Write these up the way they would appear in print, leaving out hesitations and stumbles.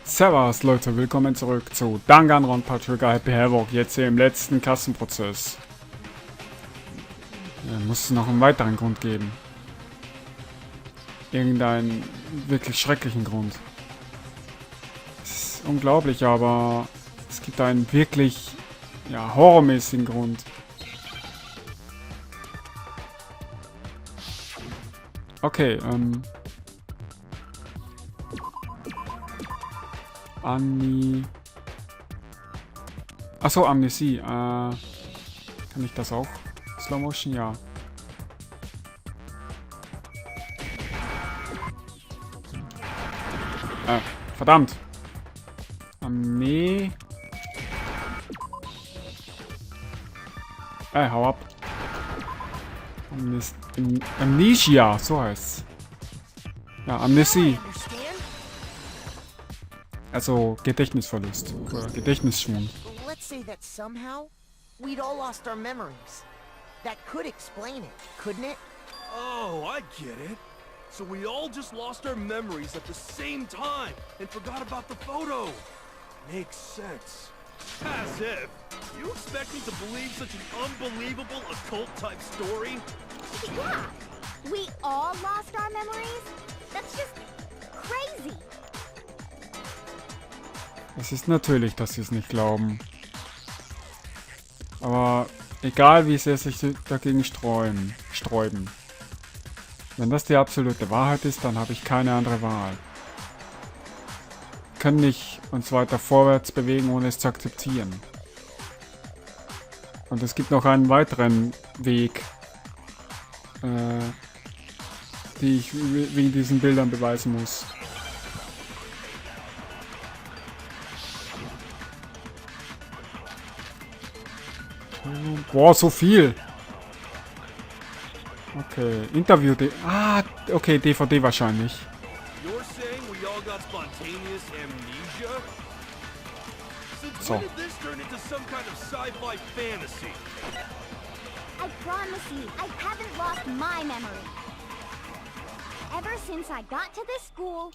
Servus Leute, willkommen zurück zu Danganronpa Happy Havoc, jetzt hier im letzten Kassenprozess. Muss es noch einen weiteren Grund geben. Irgendeinen wirklich schrecklichen Grund. Das ist unglaublich, aber es gibt einen wirklich, ja, horrormäßigen Grund. Okay, Achso, Amnesie. Kann ich das auch? Slow Motion, ja. Verdammt. Hau ab. Amnesia, so heißt's. Ja, Amnesie. Also Gedächtnisverlust oder Gedächtnisschwund. Let's say that somehow we'd all lost our memories. That could explain it, couldn't it? Oh, I get it. So we all just lost our memories at the same time and forgot about the photo. Makes sense. As if. You expect me to believe such an unbelievable occult-type story? Yeah. We all lost our memories? That's just crazy. Es ist natürlich, dass sie es nicht glauben. Aber egal, wie sehr sich dagegen sträuben. Wenn das die absolute Wahrheit ist, dann habe ich keine andere Wahl. Wir können nicht uns weiter vorwärts bewegen, ohne es zu akzeptieren. Und es gibt noch einen weiteren Weg, die ich wegen diesen Bildern beweisen muss. Boah, so viel! Okay, Interview... okay, DVD wahrscheinlich. You're saying we all got spontaneous amnesia? Since when did this turn into some kind of sci-fi fantasy? I promise you, I haven't lost my memory. Ever since I got to this school...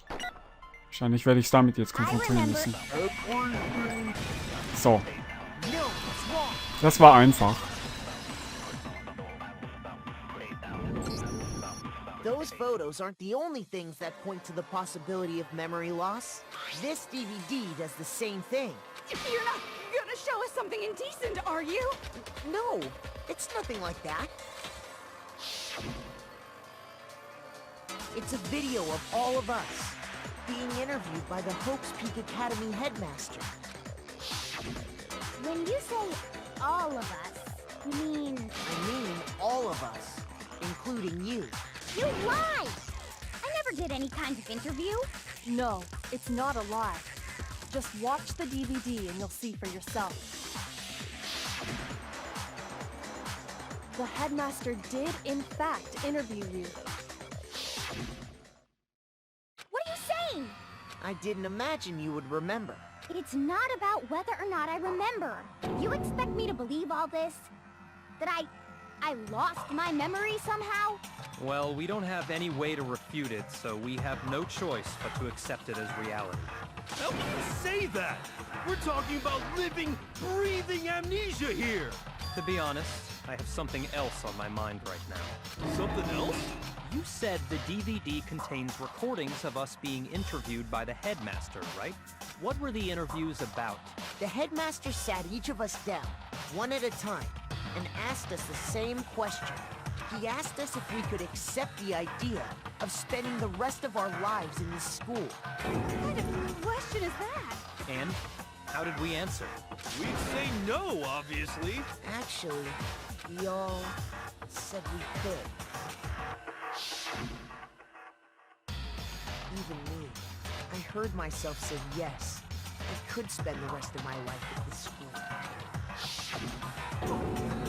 Wahrscheinlich werde ich es damit jetzt konfrontieren müssen. So. Das war einfach. Those photos aren't the only things that point to the possibility of memory loss. This DVD does the same thing. You're not gonna show us something indecent, are you? No, it's nothing like that. It's a video of all of us being interviewed by the Hope's Peak Academy headmaster. When you say all of us, you mean... I mean all of us, including you. You lied! I never did any kind of interview. No, it's not a lie. Just watch the DVD and you'll see for yourself. The headmaster did, in fact, interview you. What are you saying? I didn't imagine you would remember. It's not about whether or not I remember. You expect me to believe all this? That I lost my memory somehow? Well, we don't have any way to refute it, so we have no choice but to accept it as reality. How can you say that? We're talking about living, breathing amnesia here. To be honest, I have something else on my mind right now. Something else? You said the DVD contains recordings of us being interviewed by the headmaster, right? What were the interviews about? The headmaster sat each of us down, one at a time, and asked us the same question. He asked us if we could accept the idea of spending the rest of our lives in this school. What kind of question is that? And how did we answer? We'd say no, obviously. Actually, we all said we could. Even me. I heard myself say yes. I could spend the rest of my life at this school.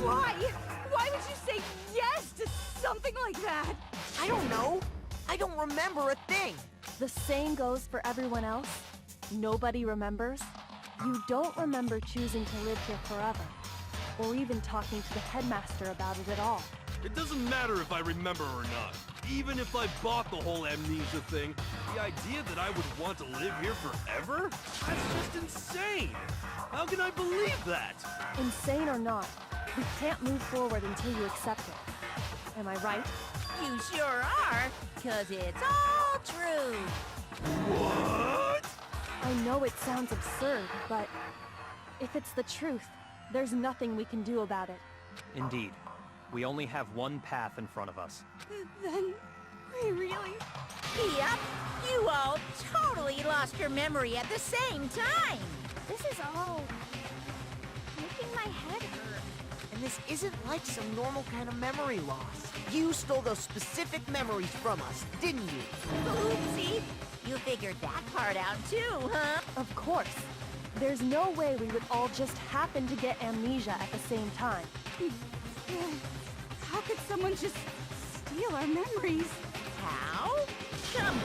Why? Why would you say yes to something like that? I don't know. I don't remember a thing. The same goes for everyone else. Nobody remembers. You don't remember choosing to live here forever, or even talking to the headmaster about it at all. It doesn't matter if I remember or not. even if I bought the whole amnesia thing, the idea that I would want to live here forever? That's just insane! How can I believe that? Insane or not, we can't move forward until you accept it. Am I right? You sure are, 'cause it's all true. What? I know it sounds absurd, but if it's the truth, there's nothing we can do about it. Indeed. We only have one path in front of us. Then, we really... Yep, you all totally lost your memory at the same time. This is all making my head hurt. And this isn't like some normal kind of memory loss. You stole those specific memories from us, didn't you? Oopsie. You figured that part out too, huh? Of course. There's no way we would all just happen to get amnesia at the same time. How could someone just steal our memories? How? Come,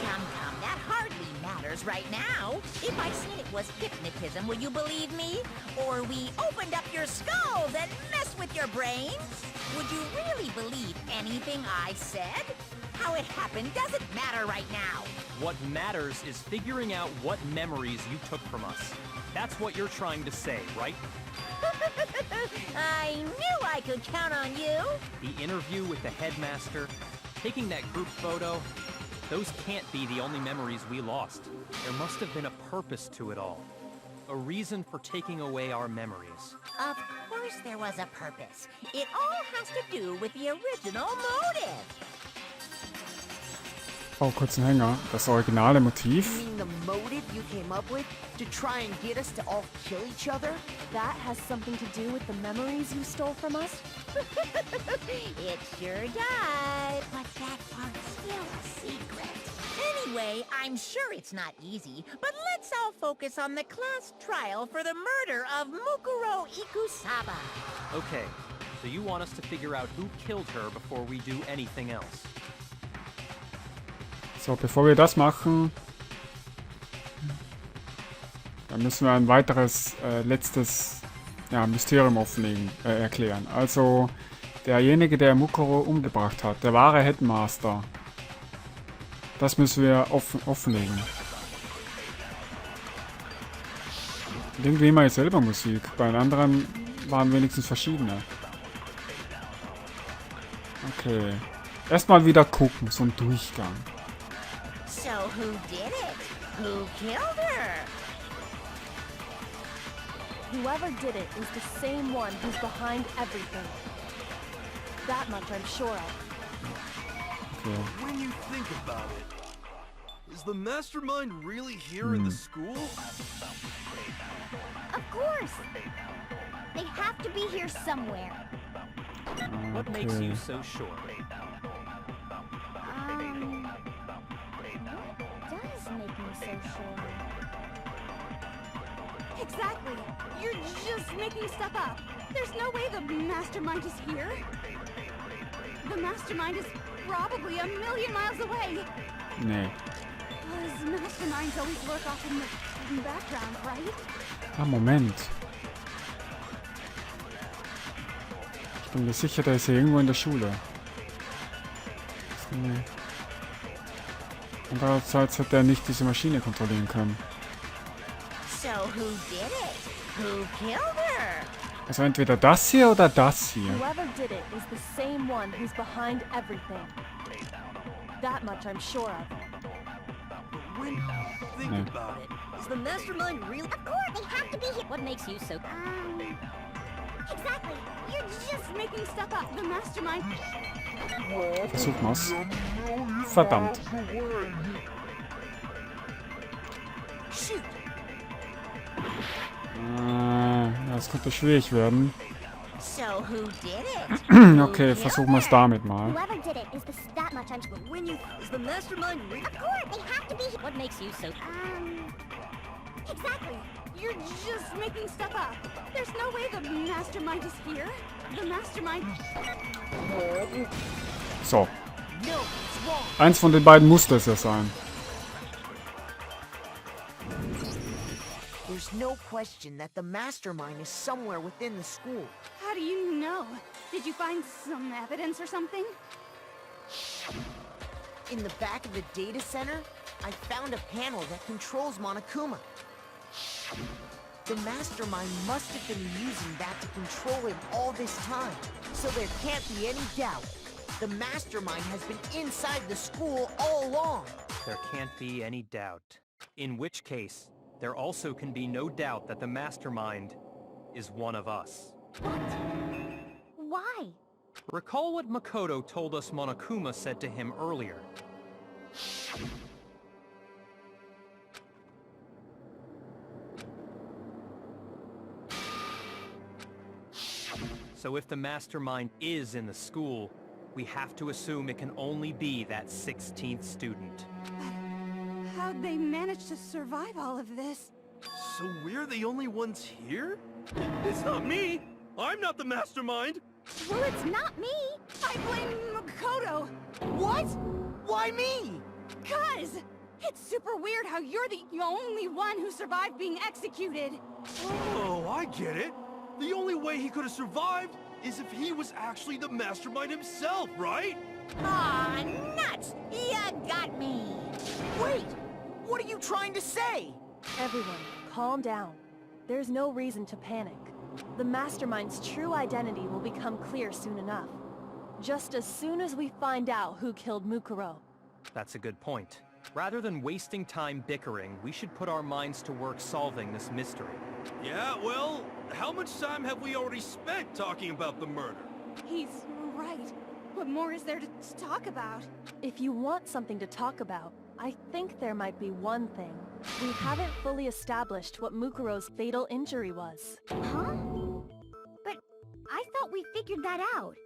that hardly matters right now. If I said it was hypnotism, will you believe me? Or we opened up your skulls and messed with your brains? Would you really believe anything I said? How it happened doesn't matter right now. What matters is figuring out what memories you took from us. That's what you're trying to say, right? I knew I could count on you. The interview with the headmaster, taking that group photo, those can't be the only memories we lost. There must have been a purpose to it all. A reason for taking away our memories. Of course there was a purpose. It all has to do with the original motive. Oh, kurzen Hänger. Das originale You Motiv. mean the motive you came up with to try and get us to all kill each other? That has something to do with the memories you stole from us? It sure does. But that part's still a secret. Anyway, I'm sure it's not easy, but let's all focus on the class trial for the murder of Mukuro Ikusaba. Okay, so you want us to figure out who killed her before we do anything else. So, bevor wir das machen, dann müssen wir ein weiteres, letztes Mysterium erklären. Also, derjenige, der Mukuro umgebracht hat, der wahre Headmaster, das müssen wir offenlegen. Und irgendwie immer dieselbe Musik, bei den anderen waren wenigstens verschiedene. Okay. Erstmal wieder gucken, so ein Durchgang. So who did it? Who killed her? Whoever did it is the same one who's behind everything. That much I'm sure of. Okay. When you think about it, is the mastermind really here in the school? Of course! They have to be here somewhere. What makes you so sure? What does make me so sure? Exactly. You're just making stuff up. There's no way the mastermind is here. The mastermind is probably a million miles away. Nee. Because masterminds always lurk off in the background, right? Ah, Moment. Ich bin mir sicher, der ist hier irgendwo in der Schule. Nee. Andererseits hat er nicht diese Maschine kontrollieren können. So who did it? Who killed her? Also entweder das hier oder das hier. Whoever did it is the same one who's behind everything. That much I'm sure of. When you think about it, is the mastermind really? Of course, they have to be here. What makes you so... Exactly. You're just making stuff up. The mastermind... Versuch mal's. Verdammt. Shoot! Das könnte schwierig werden. So who did it? Okay, versuchen wir es damit mal. Whoever did it is that much I'm... When you... Is the mastermind really... Of course, they have to be here. What makes you so... Exactly. You're just making stuff up. There's no way the mastermind is here. The mastermind... So. No, it's wrong. Eins von den beiden musste es ja sein. There's no question that the mastermind is somewhere within the school. How do you know? Did you find some evidence or something? In the back of the data center, I found a panel that controls Monokuma. The mastermind must have been using that to control him all this time. So there can't be any doubt. The mastermind has been inside the school all along. There can't be any doubt. In which case, there also can be no doubt that the mastermind is one of us. Why? Recall what Makoto told us Monokuma said to him earlier. So if the mastermind is in the school, we have to assume it can only be that 16th student. How'd they manage to survive all of this? So we're the only ones here? It's not me! I'm not the mastermind! Well, it's not me. I blame Makoto! What? Why me? 'Cause it's super weird how you're the only one who survived being executed. Oh, I get it. The only way he could have survived is if he was actually the mastermind himself, right? Ah, nuts! You got me! Wait! What are you trying to say? Everyone, calm down. There's no reason to panic. The mastermind's true identity will become clear soon enough. Just as soon as we find out who killed Mukuro. That's a good point. Rather than wasting time bickering, we should put our minds to work solving this mystery. Yeah, well, how much time have we already spent talking about the murder? He's right. What more is there to talk about? If you want something to talk about, I think there might be one thing. We haven't fully established what Mukuro's fatal injury was. Huh? But I thought we figured that out.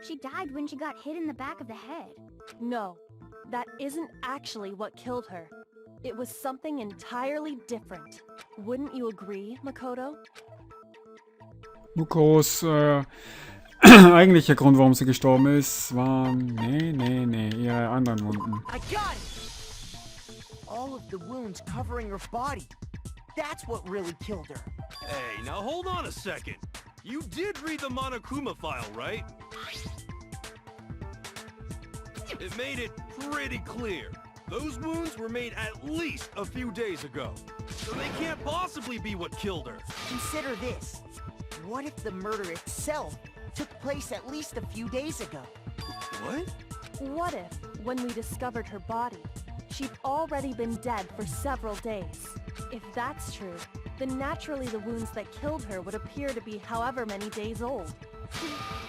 She died when she got hit in the back of the head. No, that isn't actually what killed her. It was something entirely different. Wouldn't you agree, Makoto? Mukuros eigentlicher Grund, warum sie gestorben ist, waren... Nee, ihre anderen Wunden. I got it! All of the wounds covering her body. That's what really killed her. Hey, now hold on a second. You did read the Monokuma file, right? It made it pretty clear. Those wounds were made at least a few days ago. So they can't possibly be what killed her. Consider this. What if the murder itself took place at least a few days ago? What? What if, when we discovered her body, she'd already been dead for several days? If that's true, then naturally the wounds that killed her would appear to be however many days old.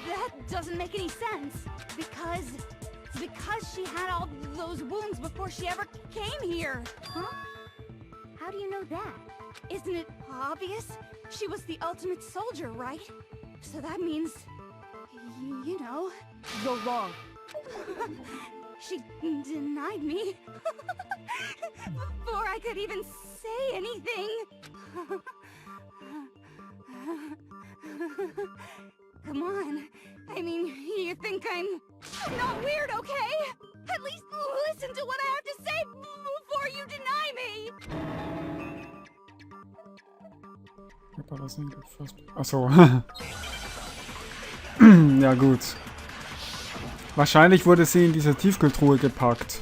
That doesn't make any sense. Because she had all those wounds before she ever came here. Huh? How do you know that? Isn't it obvious? She was the ultimate soldier, right? So that means, you know... You're wrong. She denied me. Before I could even say anything. Come on. I mean, you think I'm not weird, okay? At least listen to what I have to say before you deny me. Achso. Ja gut. Wahrscheinlich wurde sie in diese Tiefkühltruhe gepackt.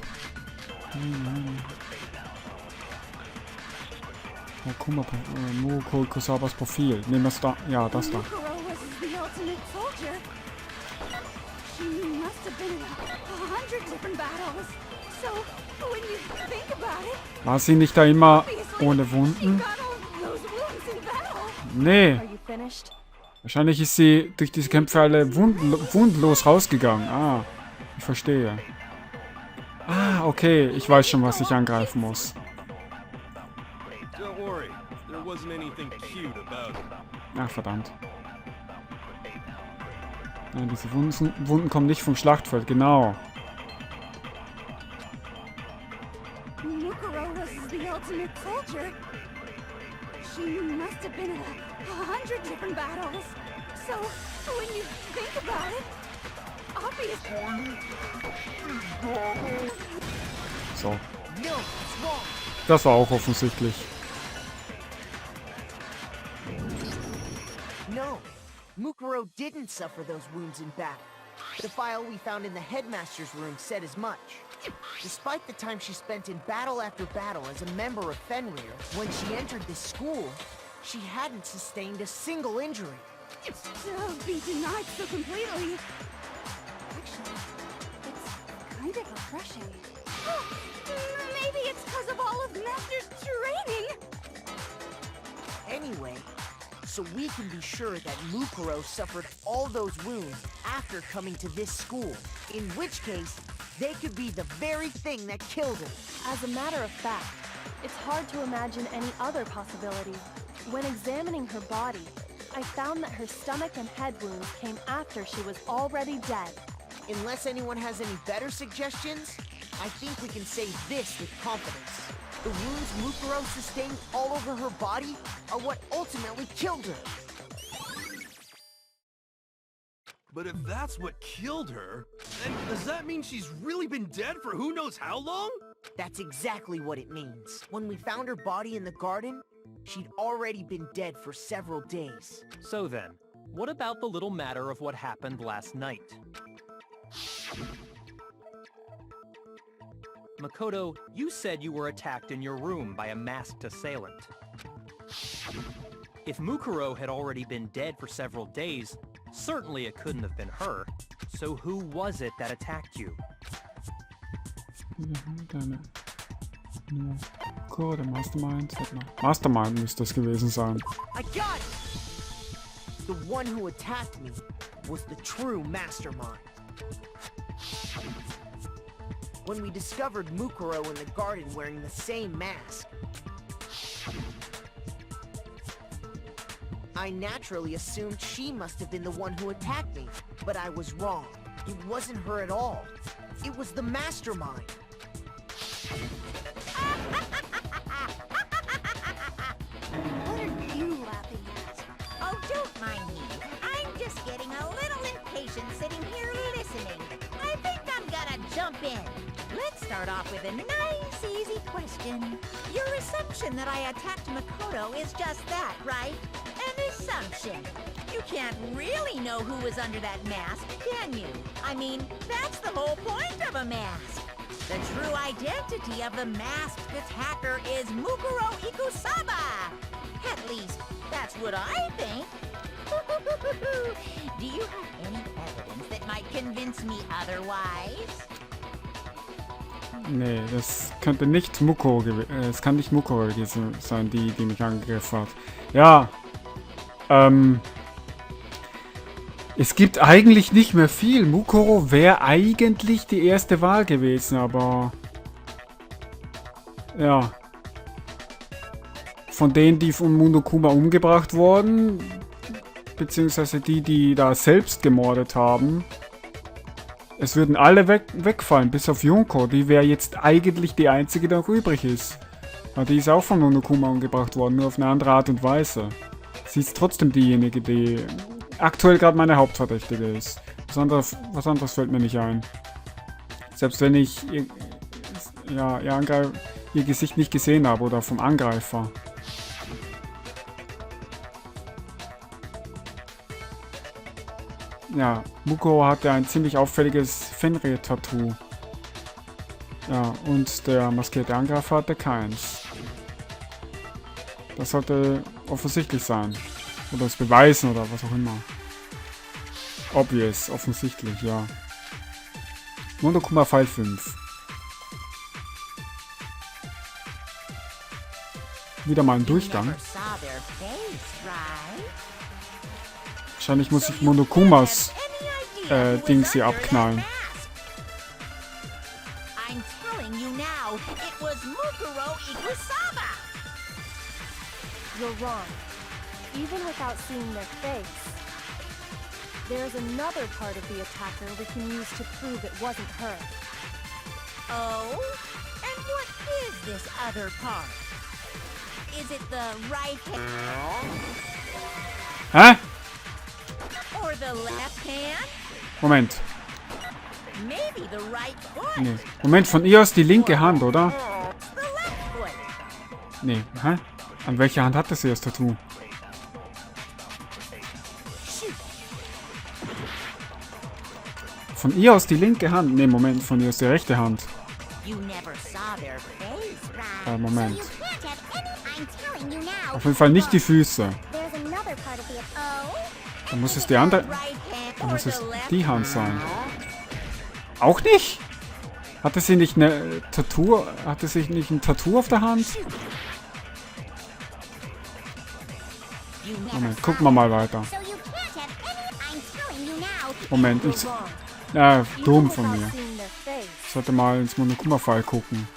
Mukuro Kusawas Profil. Nehmen wir es da. Ja, das da. War sie nicht da immer ohne Wunden? Nee. Wahrscheinlich ist sie durch diese Kämpfe alle wundlos rausgegangen. Ah, ich verstehe. Ah, okay. Ich weiß schon, was ich angreifen muss. Ach, verdammt. Nein, diese Wunden kommen nicht vom Schlachtfeld, genau. Mukuro was the ultimate soldier. She must have been in 100 different battles. So, when you think about it, obviously... So. Das war auch offensichtlich. No, Mukuro didn't suffer those wounds in battle. The file we found in the headmaster's room said as much. Despite the time she spent in battle after battle as a member of Fenrir, when she entered this school, she hadn't sustained a single injury. To be denied so completely. Actually, it's kind of refreshing. Maybe it's because of all of Master's training. Anyway, so we can be sure that Mukuro suffered all those wounds after coming to this school, in which case, they could be the very thing that killed her. As a matter of fact, it's hard to imagine any other possibility. When examining her body, I found that her stomach and head wounds came after she was already dead. Unless anyone has any better suggestions, I think we can say this with confidence. The wounds Mukuro sustained all over her body are what ultimately killed her. But if that's what killed her, then does that mean she's really been dead for who knows how long? That's exactly what it means. When we found her body in the garden, she'd already been dead for several days. So then, what about the little matter of what happened last night? Makoto, you said you were attacked in your room by a masked assailant. If Mukuro had already been dead for several days, certainly it couldn't have been her. So who was it that attacked you? Mukuro, der Mastermind. Mastermind müsste es gewesen sein. I got it! The one who attacked me was the true mastermind. When we discovered Mukuro in the garden wearing the same mask, I naturally assumed she must have been the one who attacked me, but I was wrong. It wasn't her at all. It was the mastermind. What are you laughing at? Oh, don't mind me. I'm just getting a little impatient sitting here listening. I think I'm gonna jump in. Let's start off with a nice, easy question. Your assumption that I attacked Makoto is just that, right? An assumption. You can't really know who was under that mask, can you? I mean, that's the whole point of a mask. The true identity of the masked attacker is Mukuro Ikusaba. At least, that's what I think. Do you have any evidence that might convince me otherwise? Nee, das könnte nicht Mukuro gewesen. Es kann nicht Mukuro gewesen sein, die mich angegriffen hat. Ja. Es gibt eigentlich nicht mehr viel. Mukuro wäre eigentlich die erste Wahl gewesen, aber ja. Von denen, die von Monokuma umgebracht wurden, beziehungsweise die da selbst gemordet haben, es würden alle wegfallen, bis auf Junko. Die wäre jetzt eigentlich die einzige, die noch übrig ist. Aber die ist auch von Monokuma umgebracht worden, nur auf eine andere Art und Weise. Sie ist trotzdem diejenige, die aktuell gerade meine Hauptverdächtige ist. Was anderes fällt mir nicht ein. Selbst wenn ich ihr Gesicht nicht gesehen habe oder vom Angreifer. Ja, Mukuro hatte ein ziemlich auffälliges Fenrir-Tattoo. Ja, und der maskierte Angreifer hatte keins. Das sollte offensichtlich sein. Oder es beweisen oder was auch immer. Obvious, offensichtlich, ja. Monokuma Fall 5. Wieder mal ein Durchgang. Wahrscheinlich muss ich Monokumas Dings hier abknallen. I'm telling you now, it was Mukuro Ikusaba. You're wrong. Even without seeing their face, there's another part of the attacker we can use to prove it wasn't her. Oh? And what is this other part? Is it the right hand? Hä? Or the left hand? Moment. Maybe the right foot? Nee. Moment, von ihr aus die linke Hand, oder? The left foot. Nee, hä? An welcher Hand hatte sie das Tattoo? Von ihr aus die linke Hand? Nee, Moment, von ihr aus die rechte Hand. You never saw their face, right? Moment. You can't have any. I'm telling you now. Auf jeden Fall nicht die Füße. There's another part of the. Oh. Dann muss es die andere... Dann muss es die Hand sein. Auch nicht? Hatte sie nicht eine Tattoo? Hatte sie nicht ein Tattoo auf der Hand? Moment, gucken wir mal weiter. So you can't have any. I'm telling you now. Moment, ich... Ja, dumm von mir. Ich sollte mal ins Monokuma-File gucken.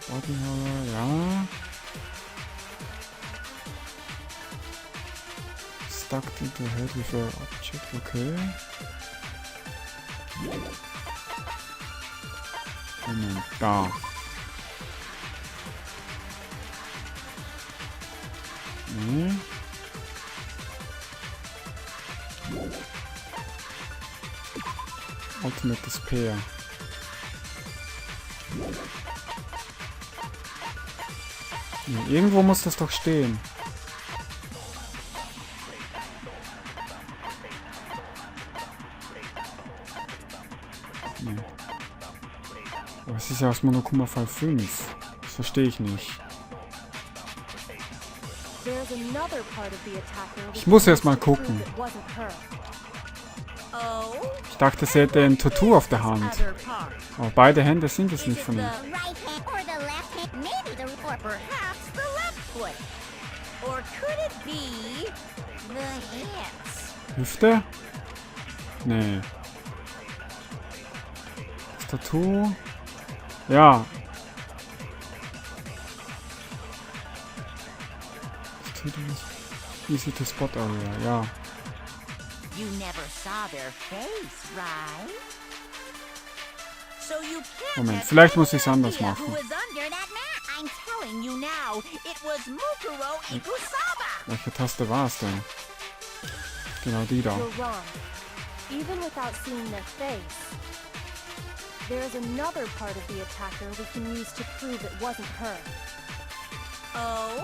Bodyholder, ja. Stuck into head with a object, okay. Moment, da. Nee. Ultimate Despair. Nee, irgendwo muss das doch stehen. Nee. Aber es ist ja aus Monokuma Fall 5. Das verstehe ich nicht. Ich muss erst mal gucken. Ich dachte, sie hätte ein Tattoo auf der Hand. Aber beide Hände sind es nicht von ihm. Hüfte? Nee. Das Tattoo? Ja. Easy to spot area, ja. You never saw their face, right? So you can't Moment, vielleicht muss ich es anders idea machen. who was under that mask. I'm telling you now, it was Mukuro Ikusaba. Welche Taste war es denn? Genau die da. You're wrong. Even without seeing their face, there is another part of the attacker we can use to prove it wasn't her. Oh?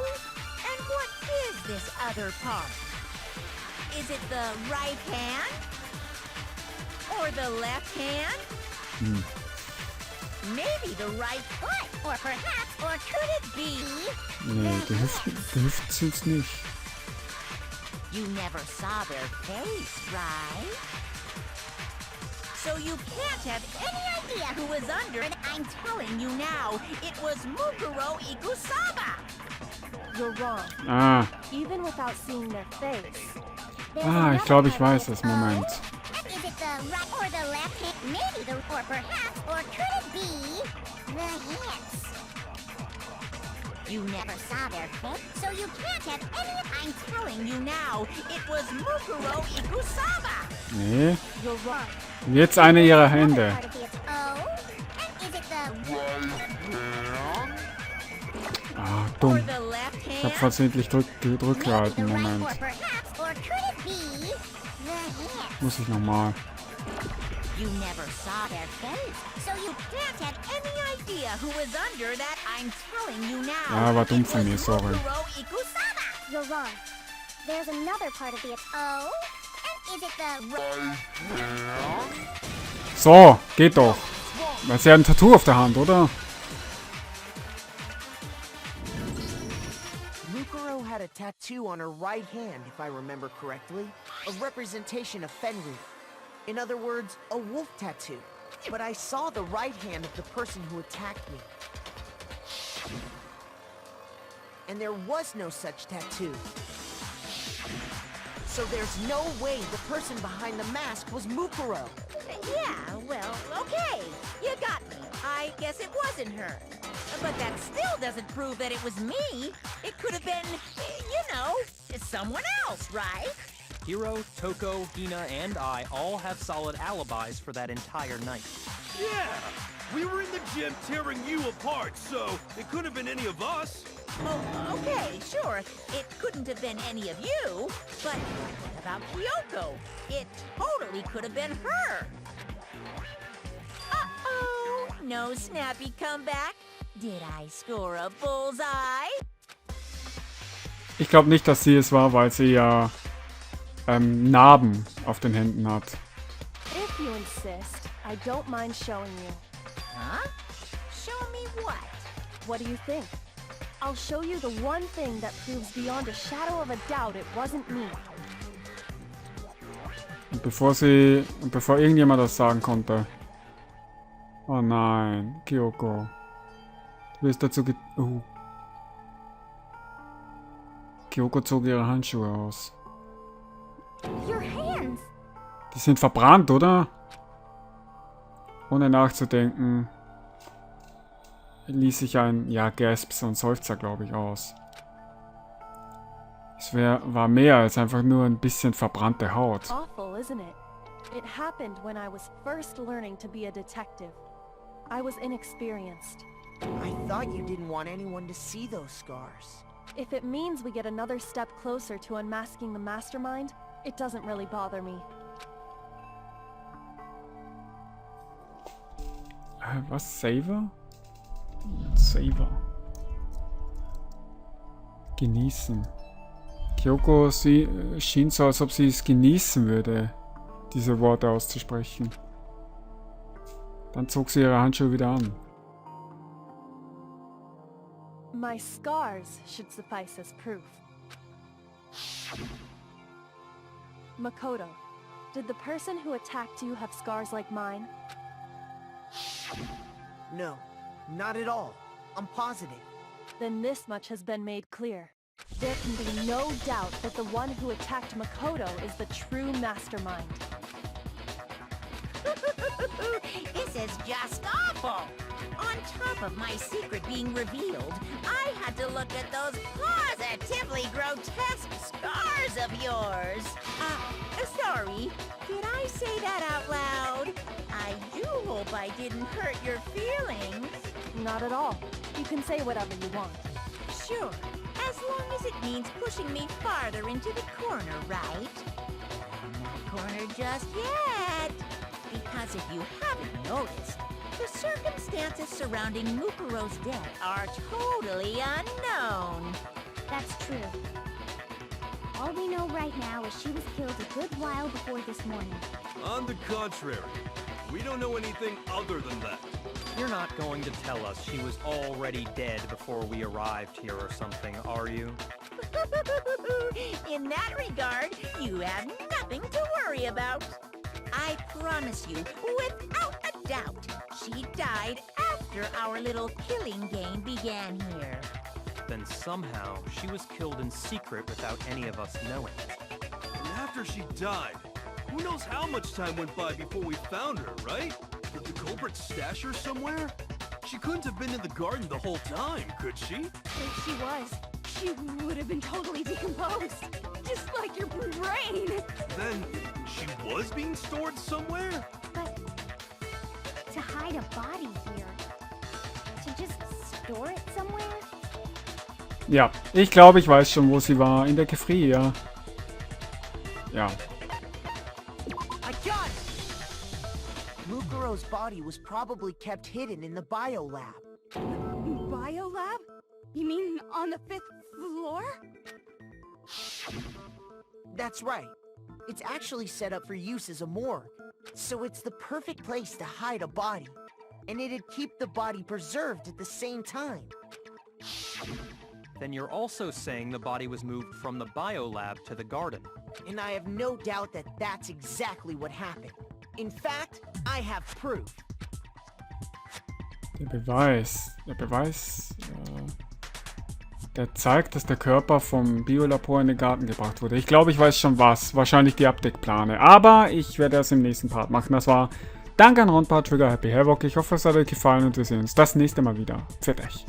And what is this other part? Is it the right hand? Or the left hand? Maybe the right foot? Or perhaps, or could it be? Nee, die Hüften sind's nicht. You never saw their face, right? So you can't have any idea who was under it. I'm telling you now, it was Mukuro Ikusaba. You're wrong. Ah. Even without seeing their face. Ah, ich glaube, ich weiß es. Moment. Is it the right or the left hand? Maybe the or perhaps or could it be the hands? You never saw their face, so you can't have any. I'm telling you now, it was Mukuro Ikusaba. Nee. You're wrong. Jetzt eine ihrer Hände. Part of the oh, and is it the Ah, Or dumm. the left Ich habe hand? versehentlich gedrückt gehalten. the right Moment. or perhaps or could it be the hands? Muss ich nochmal. You never saw their face, so you can't have any idea who was under that. I'm telling you now. Ah, war dumm it von was mir, sorry. Mukuro Ikusaba. You're wrong. There's another part of the oh, and is it the So, geht doch. Weil sie hat ein Tattoo auf der Hand, oder? Mukuro had a tattoo on her right hand, if I remember correctly, a representation of Fenrir. In other words, a wolf tattoo. But I saw the right hand of the person who attacked me. And there was no such tattoo. So there's no way the person behind the mask was Mukuro. Yeah, well, okay. You got me. I guess it wasn't her. But that still doesn't prove that it was me. It could have been, you know, someone else, right? Hiro, Toko, Hina, and I all have solid alibis for that entire night. Yeah! We were in the gym tearing you apart, so it couldn't have been any of us. Oh, okay, sure. It couldn't have been any of you. But what about Kyoko? It totally could have been her. Uh-oh. No snappy comeback. Did I score a bullseye? Ich glaube nicht, dass sie es war, weil sie ja Narben auf den Händen hat. If you insist, I don't mind showing you. Huh? Show me what? What do you think? I'll show you the one thing that proves beyond a shadow of a doubt it wasn't me. Und bevor irgendjemand das sagen konnte. Oh nein, Kyoko. Du bist dazu Kyoko zog ihre Handschuhe aus. Your hands! Die sind verbrannt, oder? Ohne nachzudenken, ließ sich ein, ja, Gasps und Seufzer, glaube ich, aus. Es war mehr als einfach nur ein bisschen verbrannte Haut. Awful, isn't it? It happened when I was first learning to be a detective. I was inexperienced. I thought you didn't want anyone to see those scars. If it means we get another step closer to unmasking the mastermind, it doesn't really bother me. Was? Savor? Savor. Genießen. Kyoko, sie schien so, als ob sie es genießen würde, diese Worte auszusprechen. Dann zog sie ihre Handschuhe wieder an. My scars should suffice as proof. Makoto, did the person who attacked you have scars like mine? No, not at all. I'm positive. Then this much has been made clear. There can be no doubt that the one who attacked Makoto is the true mastermind. This is just awful! On top of my secret being revealed, I had to look at those positively grotesque scars of yours. Sorry, did I say that out loud? I do hope I didn't hurt your feelings. Not at all. You can say whatever you want. Sure, as long as it means pushing me farther into the corner, right? Not corner just yet. Because if you haven't noticed, the circumstances surrounding Mukuro's death are totally unknown. That's true. All we know right now is she was killed a good while before this morning. On the contrary, we don't know anything other than that. You're not going to tell us she was already dead before we arrived here or something, are you? In that regard, you have nothing to worry about. I promise you, without a doubt, she died after our little killing game began here. Then somehow she was killed in secret without any of us knowing. And after she died, who knows how much time went by before we found her, right? Did the culprit stash her somewhere? She couldn't have been in the garden the whole time, could she? If she was, she would have been totally decomposed. Just like your brain. Then she was being stored somewhere? But to hide a body here, to just store it somewhere? Ja, ich glaube, ich weiß schon, wo sie war. In der Gefrie, ja. Ja. I got it! Mukuro's body was probably kept hidden in the biolab. Biolab? You mean on the 5th floor? That's right. It's actually set up for use as a morgue. So it's the perfect place to hide a body. And it'd keep the body preserved at the same time. Then you're also saying the body was moved from the biolab to the garden. And I have no doubt that that's exactly what happened. In fact, I have proof. Der Beweis, der zeigt, dass der Körper vom Biolabor in den Garten gebracht wurde. Ich glaube, ich weiß schon was. Wahrscheinlich die Abdeckplane. Aber ich werde das im nächsten Part machen. Das war Danganronpa, Trigger Happy Havoc. Ich hoffe, es hat euch gefallen und wir sehen uns das nächste Mal wieder. Pfiat euch.